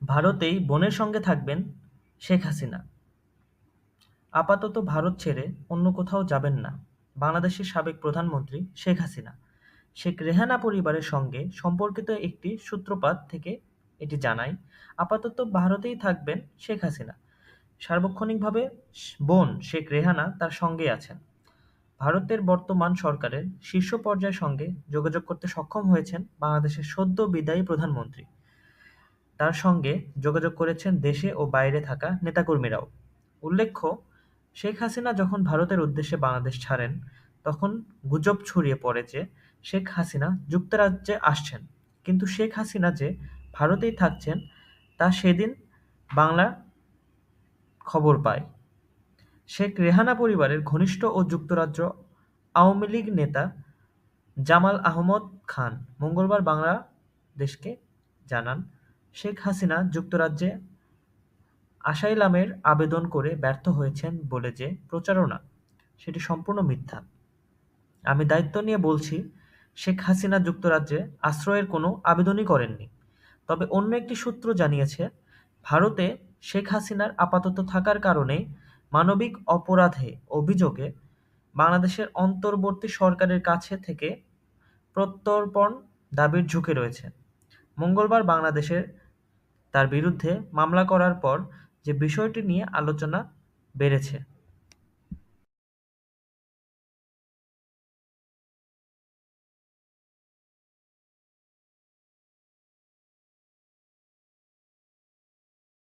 ভারতেই বোনের সঙ্গে থাকবেন শেখ হাসিনা। আপাতত ভারত ছেড়ে অন্য কোথাও যাবেন না বাংলাদেশের সাবেক প্রধানমন্ত্রী শেখ হাসিনা। শেখ রেহানা পরিবারের সঙ্গে সম্পর্কিত একটি সূত্রপাত থেকে এটি জানায়, আপাতত ভারতেই থাকবেন শেখ হাসিনা। সার্বক্ষণিকভাবে বোন শেখ রেহানা তার সঙ্গেই আছেন। ভারতের বর্তমান সরকারের শীর্ষ পর্যায়ের সঙ্গে যোগাযোগ করতে সক্ষম হয়েছেন বাংলাদেশের সদ্য বিদায়ী প্রধানমন্ত্রী। তার সঙ্গে যোগাযোগ করেছেন দেশে ও বাইরে থাকা নেতাকর্মীরাও। উল্লেখ্য, শেখ হাসিনা যখন ভারতের উদ্দেশ্যে বাংলাদেশ ছাড়েন, তখন গুজব ছড়িয়ে পড়ে যে শেখ হাসিনা যুক্তরাজ্যে আসছেন। কিন্তু শেখ হাসিনা যে ভারতেই থাকছেন তা সেদিন বাংলা খবর পায়। শেখ রেহানা পরিবারের ঘনিষ্ঠ ও যুক্তরাজ্য আওয়ামী লীগ নেতা জামাল আহমদ খান মঙ্গলবার বাংলাদেশকে জানান, শেখ হাসিনা যুক্তরাজ্যে আসাইলামের আবেদন করে ব্যর্থ হয়েছেন বলে যে প্রচারণা, সেটি সম্পূর্ণ মিথ্যা। আমি দায়িত্ব নিয়ে বলছি, শেখ হাসিনা যুক্তরাজ্যে আশ্রয়ের কোনো আবেদনই করেননি। তবে অন্য একটি সূত্র জানিয়েছে, ভারতে শেখ হাসিনার আপাতত থাকার কারণে মানবিক অপরাধে অভিযোগে বাংলাদেশের অন্তর্বর্তী সরকারের কাছে থেকে প্রত্যর্পণ দাবির ঝুঁকি রয়েছে। মঙ্গলবার বাংলাদেশের তার বিরুদ্ধে মামলা করার পর যে বিষয়টি নিয়ে আলোচনা বেড়েছে।